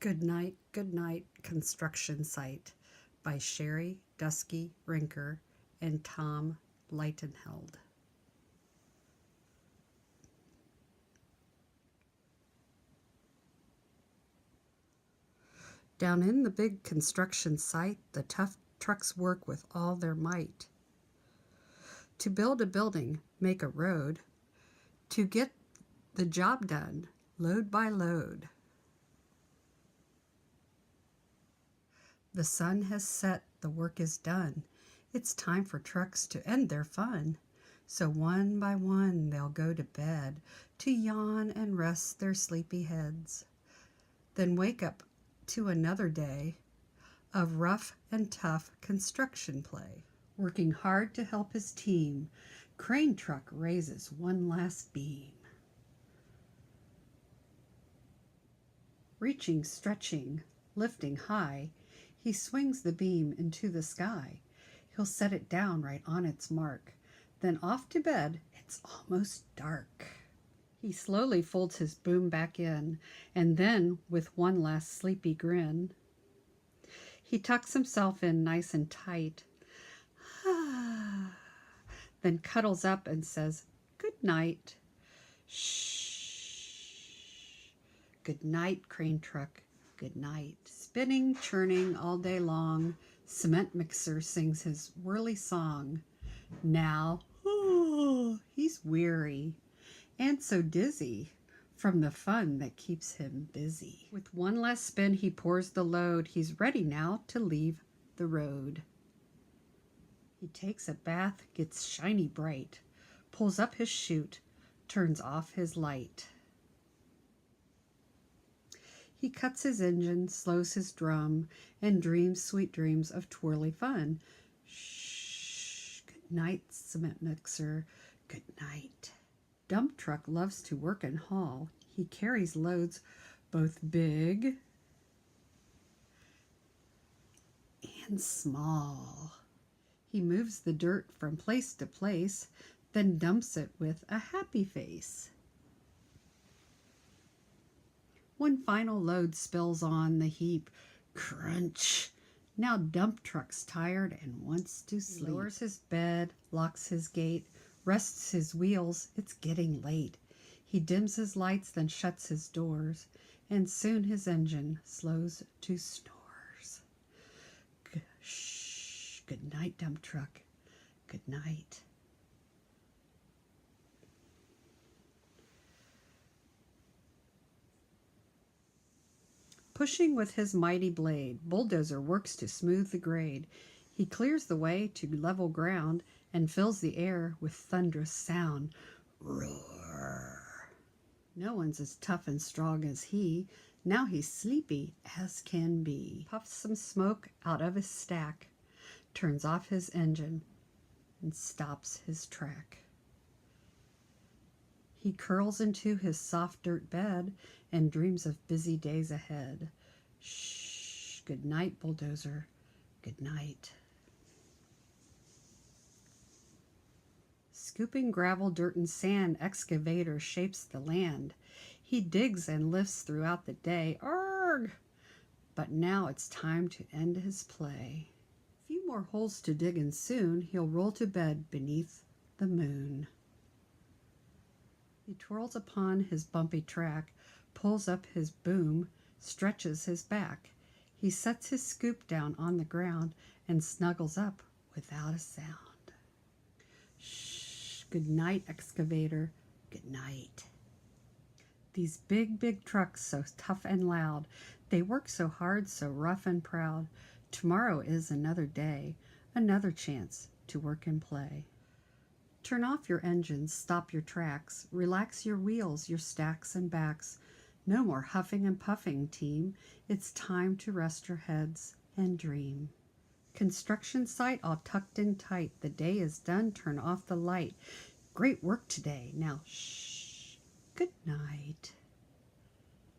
Goodnight Construction Site by Sherry Dusky Rinker and Tom Lightenheld. Down in the big construction site, the tough trucks work with all their might. To build a building, make a road, to get the job done, load by load. The sun has set, the work is done. It's time for trucks to end their fun. So one by one they'll go to bed, to yawn and rest their sleepy heads. Then wake up to another day of rough and tough construction play. Working hard to help his team, crane truck raises one last beam. Reaching, stretching, lifting high, he swings the beam into the sky. He'll set it down right on its mark. Then off to bed, it's almost dark. He slowly folds his boom back in, and then, with one last sleepy grin, he tucks himself in nice and tight, then cuddles up and says, "Good night." Shh. Good night, crane truck. Good night. Spinning, churning all day long, cement mixer sings his whirly song. Now, he's weary and so dizzy from the fun that keeps him busy. With one last spin, he pours the load. He's ready now to leave the road. He takes a bath, gets shiny bright, pulls up his chute, turns off his light. He cuts his engine, slows his drum, and dreams sweet dreams of twirly fun. Shh, good night, cement mixer, good night. Dump truck loves to work and haul. He carries loads both big and small. He moves the dirt from place to place, then dumps it with a happy face. One final load spills on the heap. Crunch! Now dump truck's tired and wants to sleep. He lowers his bed, locks his gate, rests his wheels. It's getting late. He dims his lights, then shuts his doors, and soon his engine slows to snores. Shh! Good night, dump truck. Good night. Pushing with his mighty blade, bulldozer works to smooth the grade. He clears the way to level ground and fills the air with thunderous sound. Roar! No one's as tough and strong as he. Now he's sleepy as can be. Puffs some smoke out of his stack, turns off his engine, and stops his track. He curls into his soft dirt bed and dreams of busy days ahead. Shh, good night, bulldozer, good night. Scooping gravel, dirt, and sand, excavator shapes the land. He digs and lifts throughout the day. Arrgh! But now it's time to end his play. A few more holes to dig, and soon he'll roll to bed beneath the moon. He twirls upon his bumpy track, pulls up his boom, stretches his back. He sets his scoop down on the ground and snuggles up without a sound. Shh, good night, excavator, good night. These big trucks, so tough and loud, they work so hard, so rough and proud. Tomorrow is another day, another chance to work and play. Turn off your engines, stop your tracks, relax your wheels, your stacks and backs. No more huffing and puffing, team. It's time to rest your heads and dream. Construction site all tucked in tight. The day is done, turn off the light. Great work today. Now, shh, good night.